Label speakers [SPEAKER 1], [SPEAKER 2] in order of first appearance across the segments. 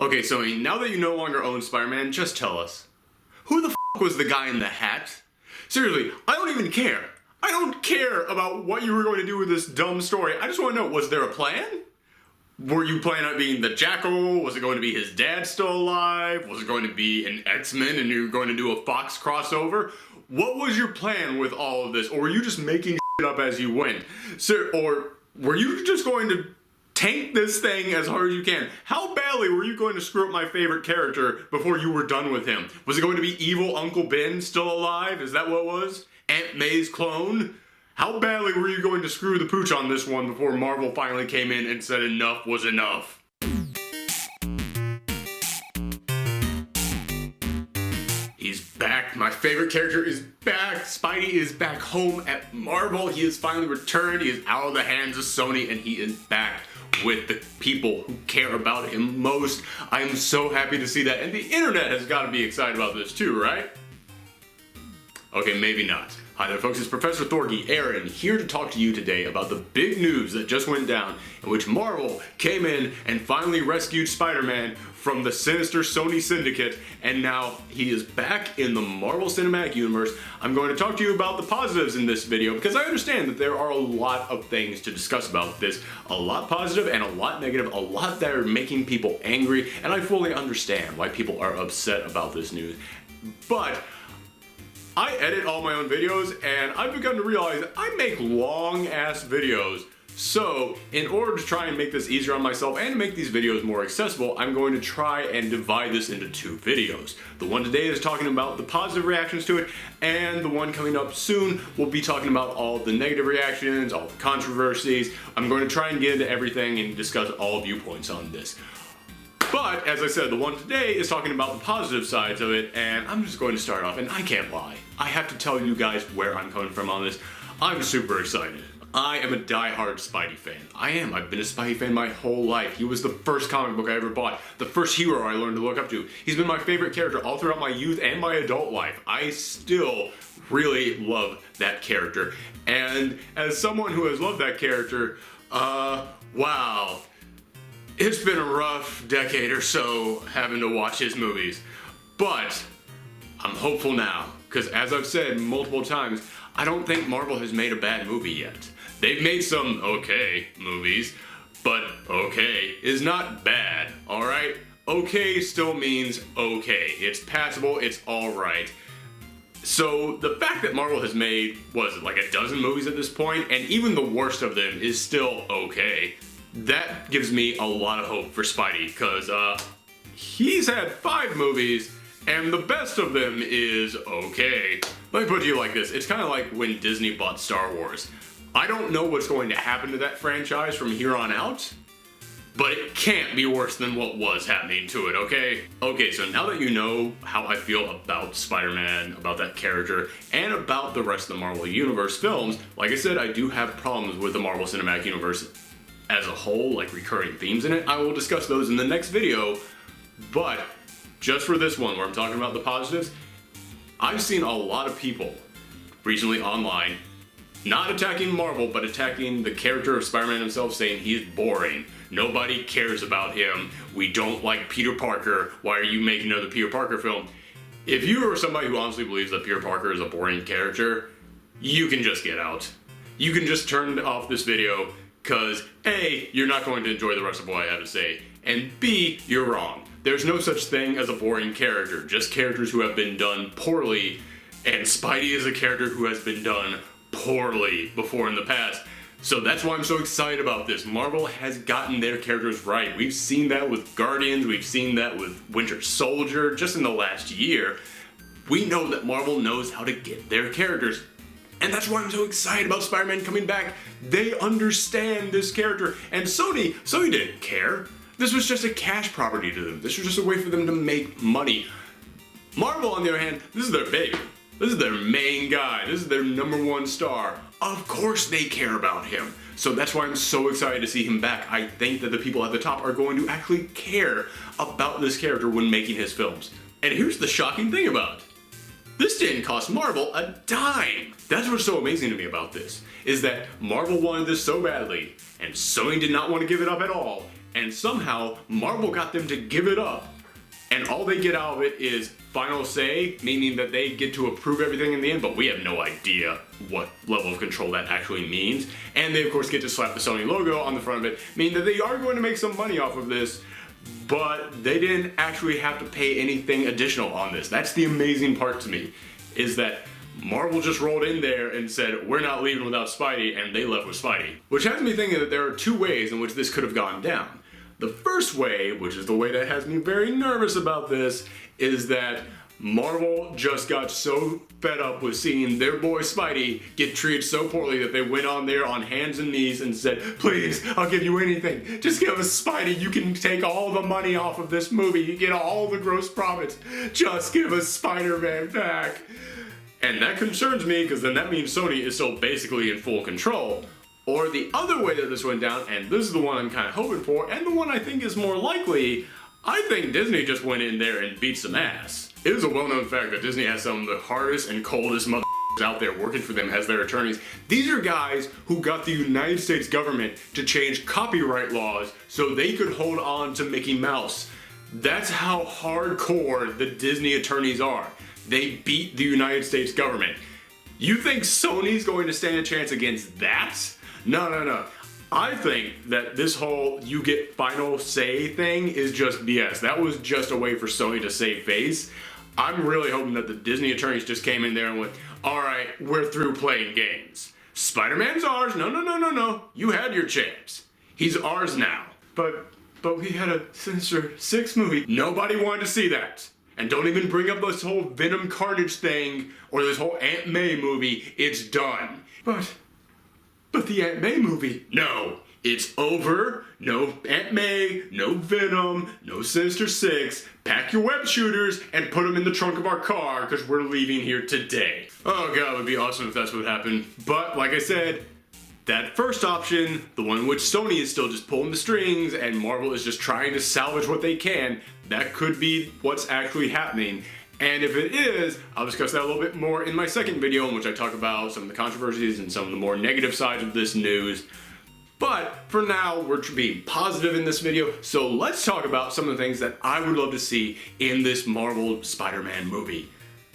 [SPEAKER 1] Okay, Sony, now that you no longer own Spider-Man, just tell us. Who the f was the guy in the hat? Seriously, I don't even care. I don't care about what you were going to do with this dumb story. I just want to know, was there a plan? Were you planning on being the Jackal? Was it going to be his dad still alive? Was it going to be an X-Men and you were going to do a Fox crossover? What was your plan with all of this? Or were you just making shit up as you went? Or were you just going to tank this thing as hard as you can? How badly were you going to screw up my favorite character before you were done with him? Was it going to be evil Uncle Ben still alive? Is that what it was? Aunt May's clone? How badly were you going to screw the pooch on this one before Marvel finally came in and said enough was enough? He's back. My favorite character is back. Spidey is back home at Marvel. He has finally returned. He is out of the hands of Sony and he is back with the people who care about him most. I am so happy to see that. And the internet has got to be excited about this too, right? Okay, maybe not. Hi there folks, it's Professor Thorgy Aaron here to talk to you today about the big news that just went down in which Marvel came in and finally rescued Spider-Man from the sinister Sony syndicate, and now he is back in the Marvel Cinematic Universe. I'm going to talk to you about the positives in this video because I understand that there are a lot of things to discuss about this. A lot positive and a lot negative, a lot that are making people angry, and I fully understand why people are upset about this news. But I edit all my own videos and I've begun to realize I make long ass videos. So in order to try and make this easier on myself and to make these videos more accessible, I'm going to try and divide this into two videos. The one today is talking about the positive reactions to it, and the one coming up soon will be talking about all the negative reactions, all the controversies. I'm going to try and get into everything and discuss all viewpoints on this. But, as I said, the one today is talking about the positive sides of it, and I'm just going to start off, and I can't lie. I have to tell you guys where I'm coming from on this. I'm super excited. I am a die-hard Spidey fan. I am. I've been a Spidey fan my whole life. He was the first comic book I ever bought, the first hero I learned to look up to. He's been my favorite character all throughout my youth and my adult life. I still really love that character. And as someone who has loved that character, wow. It's been a rough decade or so having to watch his movies, but I'm hopeful now, because as I've said multiple times, I don't think Marvel has made a bad movie yet. They've made some okay movies, but okay is not bad, alright? Okay still means okay. It's passable, it's alright. So the fact that Marvel has made, what is it, like a dozen movies at this point, and even the worst of them is still okay. That gives me a lot of hope for Spidey, because he's had 5 movies, and the best of them is okay. Let me put it to you like this. It's kind of like when Disney bought Star Wars. I don't know what's going to happen to that franchise from here on out, but it can't be worse than what was happening to it, okay? Okay, so now that you know how I feel about Spider-Man, about that character, and about the rest of the Marvel Universe films, like I said, I do have problems with the Marvel Cinematic Universe as a whole, like recurring themes in it. I will discuss those in the next video, but just for this one where I'm talking about the positives, I've seen a lot of people recently online not attacking Marvel, but attacking the character of Spider-Man himself, saying he's boring. Nobody cares about him. We don't like Peter Parker. Why are you making another Peter Parker film? If you are somebody who honestly believes that Peter Parker is a boring character, you can just get out. You can just turn off this video, because A, you're not going to enjoy the rest of what I have to say, and B, you're wrong. There's no such thing as a boring character, just characters who have been done poorly, and Spidey is a character who has been done poorly before in the past. So that's why I'm so excited about this. Marvel has gotten their characters right. We've seen that with Guardians, we've seen that with Winter Soldier, just in the last year. We know that Marvel knows how to get their characters. And that's why I'm so excited about Spider-Man coming back. They understand this character. And Sony didn't care. This was just a cash property to them. This was just a way for them to make money. Marvel, on the other hand, this is their baby. This is their main guy. This is their #1 star. Of course they care about him. So that's why I'm so excited to see him back. I think that the people at the top are going to actually care about this character when making his films. And here's the shocking thing about it. This didn't cost Marvel a dime. That's what's so amazing to me about this, is that Marvel wanted this so badly, and Sony did not want to give it up at all, and somehow Marvel got them to give it up. And all they get out of it is final say, meaning that they get to approve everything in the end, but we have no idea what level of control that actually means. And they of course get to slap the Sony logo on the front of it, meaning that they are going to make some money off of this, but they didn't actually have to pay anything additional on this. That's the amazing part to me, is that Marvel just rolled in there and said, we're not leaving without Spidey, and they left with Spidey. Which has me thinking that there are two ways in which this could have gone down. The first way, which is the way that has me very nervous about this, is that Marvel just got so fed up with seeing their boy Spidey get treated so poorly that they went on there on hands and knees and said, please, I'll give you anything. Just give us Spidey. You can take all the money off of this movie. You get all the gross profits. Just give us Spider-Man back. And that concerns me, because then that means Sony is still basically in full control. Or the other way that this went down, and this is the one I'm kind of hoping for, and the one I think is more likely, I think Disney just went in there and beat some ass. It is a well-known fact that Disney has some of the hardest and coldest motherfuckers out there working for them as their attorneys. These are guys who got the United States government to change copyright laws so they could hold on to Mickey Mouse. That's how hardcore the Disney attorneys are. They beat the United States government. You think Sony's going to stand a chance against that? No. I think that this whole you get final say thing is just BS. That was just a way for Sony to save face. I'm really hoping that the Disney attorneys just came in there and went, alright, we're through playing games. Spider-Man's ours. No. You had your chance. He's ours now. But we had a Sinister Six movie. Nobody wanted to see that. And don't even bring up this whole Venom Carnage thing or this whole Aunt May movie. It's done. But the Aunt May movie, no. It's over. No Aunt May, no Venom, no Sinister Six. Pack your web shooters and put them in the trunk of our car because we're leaving here today. Oh god, it would be awesome if that's what happened. But like I said, that first option, the one in which Sony is still just pulling the strings and Marvel is just trying to salvage what they can, that could be what's actually happening. And if it is, I'll discuss that a little bit more in my second video in which I talk about some of the controversies and some of the more negative sides of this news. But for now, we're being positive in this video, so let's talk about some of the things that I would love to see in this Marvel Spider-Man movie.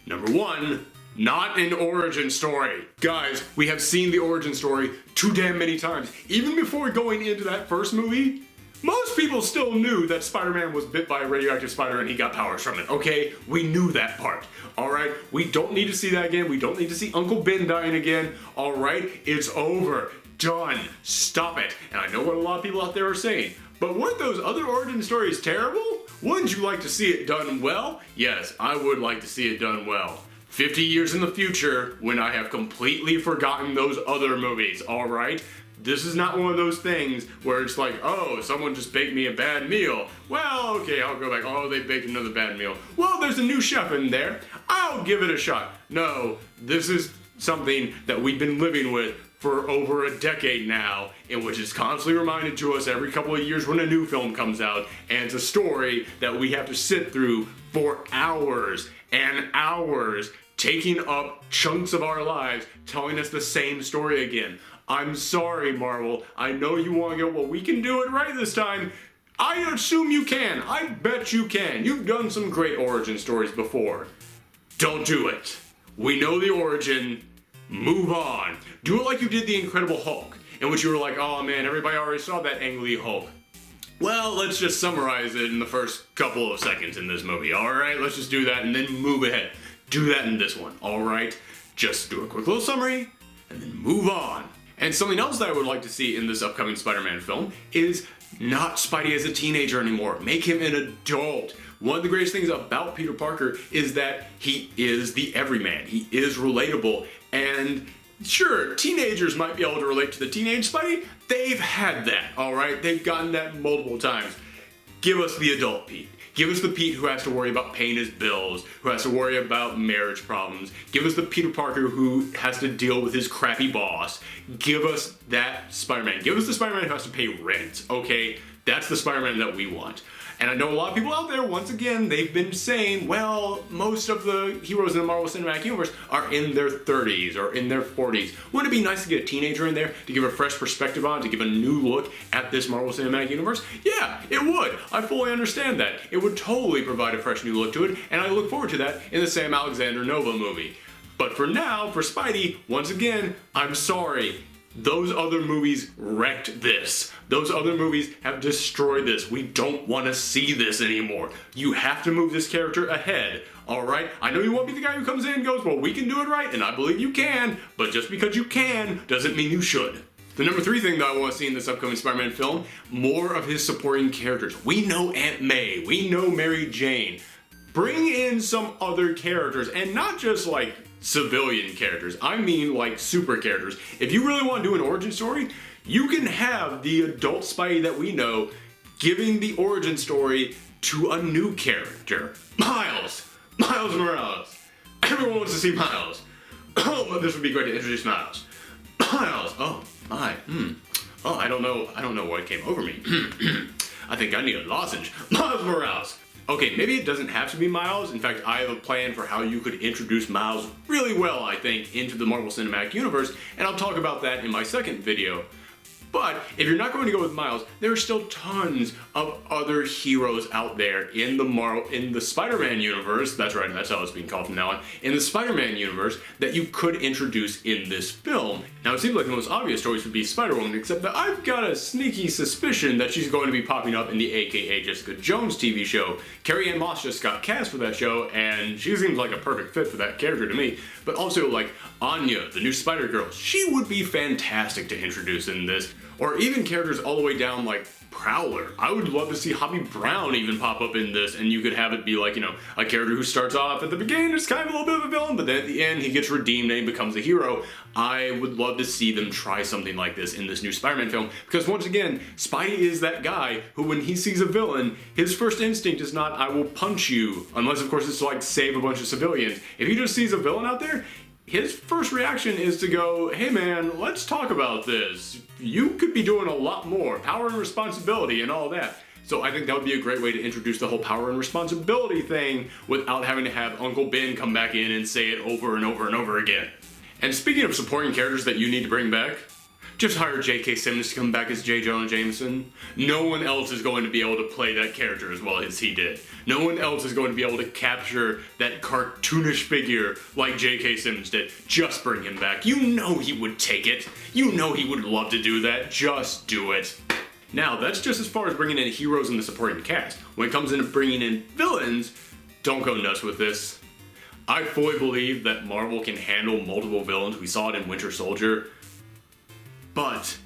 [SPEAKER 1] Number one, not an origin story. Guys, we have seen the origin story too damn many times. Even before going into that first movie, most people still knew that Spider-Man was bit by a radioactive spider and he got powers from it, okay? We knew that part, alright? We don't need to see that again. We don't need to see Uncle Ben dying again, alright? It's over. Done. Stop it. And I know what a lot of people out there are saying, but weren't those other origin stories terrible? Wouldn't you like to see it done well? Yes, I would like to see it done well. 50 years in the future, when I have completely forgotten those other movies, alright? This is not one of those things where it's like, oh, someone just baked me a bad meal. Well, okay, I'll go back. Oh, they baked another bad meal. Well, there's a new chef in there. I'll give it a shot. No, this is something that we've been living with for over a decade now, in which is constantly reminded to us every couple of years when a new film comes out, and it's a story that we have to sit through for hours and hours, taking up chunks of our lives, telling us the same story again. I'm sorry, Marvel. I know you want to go, well, we can do it right this time. I assume you can. I bet you can. You've done some great origin stories before. Don't do it. We know the origin. Move on. Do it like you did the Incredible Hulk, in which you were like, oh man, everybody already saw that Ang Lee Hulk. Well, let's just summarize it in the first couple of seconds in this movie, alright? Let's just do that and then move ahead. Do that in this one, alright? Just do a quick little summary and then move on. And something else that I would like to see in this upcoming Spider-Man film is not Spidey as a teenager anymore. Make him an adult. One of the greatest things about Peter Parker is that he is the everyman. He is relatable. And sure, teenagers might be able to relate to the teenage Spidey. They've had that, alright? They've gotten that multiple times. Give us the adult Pete. Give us the Pete who has to worry about paying his bills, who has to worry about marriage problems. Give us the Peter Parker who has to deal with his crappy boss. Give us that Spider-Man. Give us the Spider-Man who has to pay rent, okay? That's the Spider-Man that we want. And I know a lot of people out there, once again, they've been saying, well, most of the heroes in the Marvel Cinematic Universe are in their 30s or in their 40s. Wouldn't it be nice to get a teenager in there to give a fresh perspective on, to give a new look at this Marvel Cinematic Universe? Yeah, it would. I fully understand that. It would totally provide a fresh new look to it, and I look forward to that in the Sam Alexander Nova movie. But for now, for Spidey, once again, I'm sorry. Those other movies wrecked this. Those other movies have destroyed this. We don't want to see this anymore. You have to move this character ahead, alright? I know you won't be the guy who comes in and goes, well, we can do it right, and I believe you can, but just because you can doesn't mean you should. The number 3 thing that I want to see in this upcoming Spider-Man film, more of his supporting characters. We know Aunt May, we know Mary Jane. Bring in some other characters, and not just like civilian characters. I mean like super characters. If you really want to do an origin story, you can have the adult Spidey that we know giving the origin story to a new character. Miles Morales. Everyone wants to see Miles. Oh, this would be great to introduce Miles. Miles. Oh, my. Oh, I don't know what came over me. I think I need a lozenge. Miles Morales. Okay, maybe it doesn't have to be Miles. In fact, I have a plan for how you could introduce Miles really well, I think, into the Marvel Cinematic Universe, and I'll talk about that in my second video. But if you're not going to go with Miles, there are still tons of other heroes out there in the Spider-Man universe. That's right, that's how it's being called from now on. In the Spider-Man universe that you could introduce in this film. Now it seems like the most obvious choice would be Spider-Woman, except that I've got a sneaky suspicion that she's going to be popping up in the AKA Jessica Jones TV show. Carrie-Anne Moss just got cast for that show, and she seems like a perfect fit for that character to me. But also like Anya, the new Spider-Girl, she would be fantastic to introduce in this. Or even characters all the way down like Prowler. I would love to see Hobie Brown even pop up in this, and you could have it be like, you know, a character who starts off at the beginning is kind of a little bit of a villain, but then at the end he gets redeemed and he becomes a hero. I would love to see them try something like this in this new Spider-Man film, because once again, Spidey is that guy who when he sees a villain, his first instinct is not, I will punch you, unless of course it's to like save a bunch of civilians. If he just sees a villain out there, his first reaction is to go, hey man, let's talk about this. You could be doing a lot more. Power and responsibility and all that. So I think that would be a great way to introduce the whole power and responsibility thing without having to have Uncle Ben come back in and say it over and over and over again. And speaking of supporting characters that you need to bring back, just hire J.K. Simmons to come back as J. Jonah Jameson. No one else is going to be able to play that character as well as he did. No one else is going to be able to capture that cartoonish figure like J.K. Simmons did. Just bring him back. You know he would take it. You know he would love to do that. Just do it. Now, that's just as far as bringing in heroes in the supporting cast. When it comes into bringing in villains, don't go nuts with this. I fully believe that Marvel can handle multiple villains. We saw it in Winter Soldier. But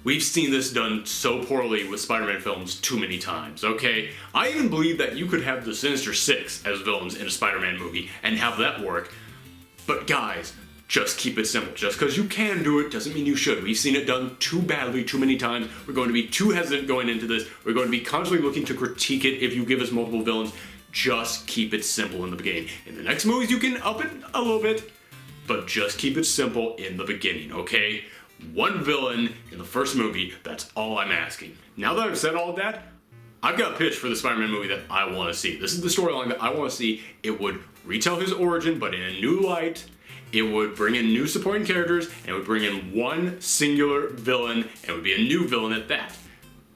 [SPEAKER 1] we've seen this done so poorly with Spider-Man films too many times, okay? I even believe that you could have the Sinister Six as villains in a Spider-Man movie and have that work. But guys, just keep it simple. Just because you can do it doesn't mean you should. We've seen it done too badly too many times. We're going to be too hesitant going into this. We're going to be constantly looking to critique it if you give us multiple villains. Just keep it simple in the beginning. In the next movies you can up it a little bit, but just keep it simple in the beginning, okay? One villain in the first movie, that's all I'm asking. Now that I've said all of that, I've got a pitch for the Spider-Man movie that I want to see. This is the storyline that I want to see. It would retell his origin, but in a new light. It would bring in new supporting characters, and it would bring in one singular villain, and it would be a new villain at that.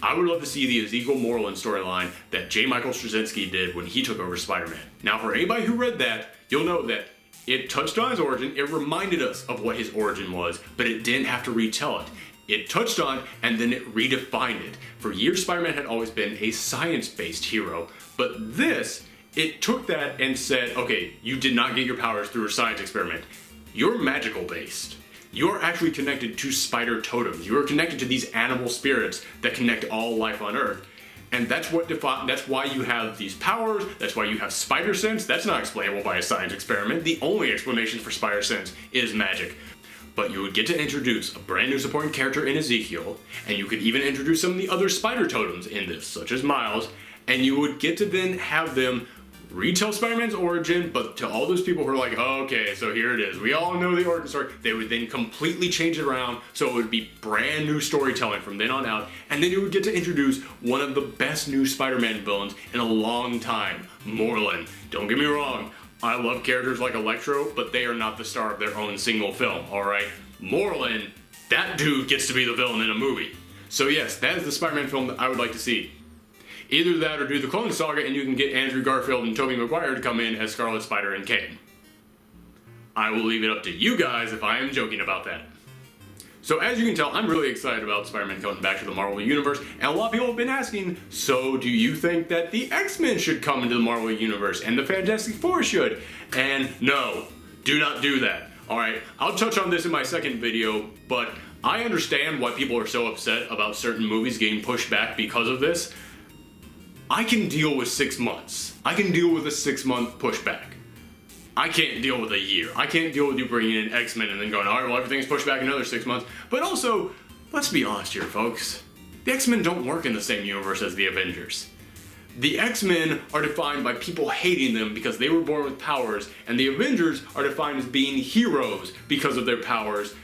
[SPEAKER 1] I would love to see the Ezekiel Moreland storyline that J. Michael Straczynski did when he took over Spider-Man. Now, for anybody who read that, you'll know that it touched on his origin, it reminded us of what his origin was, but it didn't have to retell it. It touched on and then it redefined it. For years, Spider-Man had always been a science-based hero, but this, it took that and said, okay, you did not get your powers through a science experiment. You're magical-based. You're actually connected to spider totems. You're connected to these animal spirits that connect all life on Earth. And that's why you have these powers, that's why you have spider sense. That's not explainable by a science experiment. The only explanation for spider sense is magic. But you would get to introduce a brand new supporting character in Ezekiel, and you could even introduce some of the other spider totems in this, such as Miles, and you would get to then have them retell Spider-Man's origin, but to all those people who are like, oh, okay, so here it is. We all know the origin story. They would then completely change it around so it would be brand new storytelling from then on out. And then you would get to introduce one of the best new Spider-Man villains in a long time, Morlun. Don't get me wrong, I love characters like Electro, but they are not the star of their own single film, alright? Morlun, that dude gets to be the villain in a movie. So yes, that is the Spider-Man film that I would like to see. Either that or do the Clone Saga and you can get Andrew Garfield and Tobey Maguire to come in as Scarlet Spider and Kane. I will leave it up to you guys if I am joking about that. So as you can tell, I'm really excited about Spider-Man coming back to the Marvel Universe, and a lot of people have been asking, so do you think that the X-Men should come into the Marvel Universe and the Fantastic Four should? And no, do not do that. Alright, I'll touch on this in my second video, but I understand why people are so upset about certain movies getting pushed back because of this. I can deal with 6 months. I can deal with a 6-month pushback. I can't deal with a year. I can't deal with you bringing in X-Men and then going, alright, well, everything's pushed back another 6 months. But also, let's be honest here, folks. The X-Men don't work in the same universe as the Avengers. The X-Men are defined by people hating them because they were born with powers, and the Avengers are defined as being heroes because of their powers.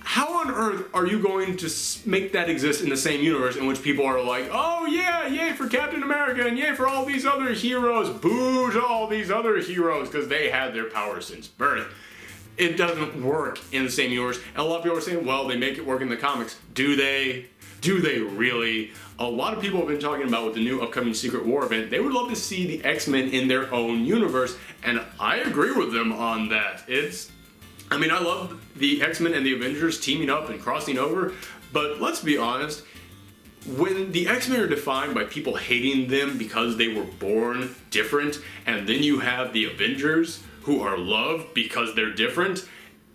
[SPEAKER 1] How on earth are you going to make that exist in the same universe in which people are like, oh yeah, yay for Captain America and yay for all these other heroes, boo to all these other heroes because they had their powers since birth. It doesn't work in the same universe. And a lot of people are saying, well, they make it work in the comics. Do they? Do they really? A lot of people have been talking about with the new upcoming Secret War event, they would love to see the X-Men in their own universe, and I agree with them on that. I mean, I love the X-Men and the Avengers teaming up and crossing over, but let's be honest, when the X-Men are defined by people hating them because they were born different, and then you have the Avengers who are loved because they're different,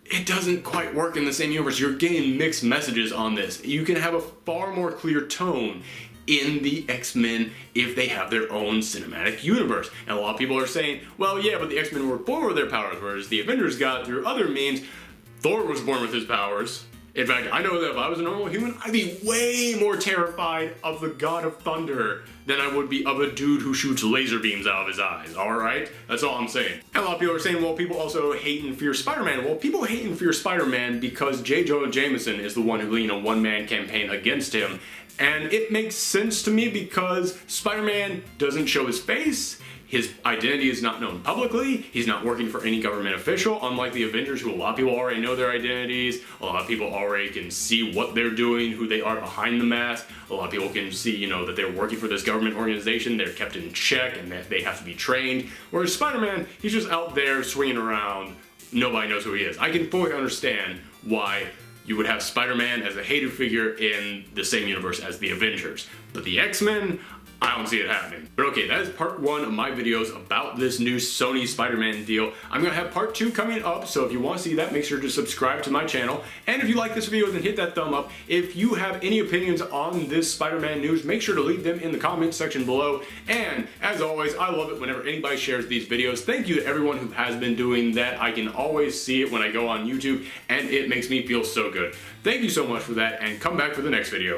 [SPEAKER 1] it doesn't quite work in the same universe. You're getting mixed messages on this. You can have a far more clear tone in the X-Men if they have their own cinematic universe. And a lot of people are saying, well, yeah, but the X-Men were born with their powers, whereas the Avengers got through other means. Thor was born with his powers. In fact, I know that if I was a normal human, I'd be way more terrified of the God of Thunder than I would be of a dude who shoots laser beams out of his eyes, alright? That's all I'm saying. And a lot of people are saying, well, people also hate and fear Spider-Man. Well, people hate and fear Spider-Man because J. Jonah Jameson is the one who leading a one-man campaign against him. And it makes sense to me because Spider-Man doesn't show his face, his identity is not known publicly, he's not working for any government official, unlike the Avengers who a lot of people already know their identities, a lot of people already can see what they're doing, who they are behind the mask, a lot of people can see, you know, that they're working for this government organization, they're kept in check, and that they have to be trained. Whereas Spider-Man, he's just out there swinging around, nobody knows who he is. I can fully understand why you would have Spider-Man as a hated figure in the same universe as the Avengers. But the X-Men, I don't see it happening. But okay, that is part 1 of my videos about this new Sony Spider-Man deal. I'm gonna have part 2 coming up, so if you want to see that, make sure to subscribe to my channel. And if you like this video, then hit that thumb up. If you have any opinions on this Spider-Man news, make sure to leave them in the comments section below. And as always, I love it whenever anybody shares these videos. Thank you to everyone who has been doing that. I can always see it when I go on YouTube, and it makes me feel so good. Thank you so much for that, and come back for the next video.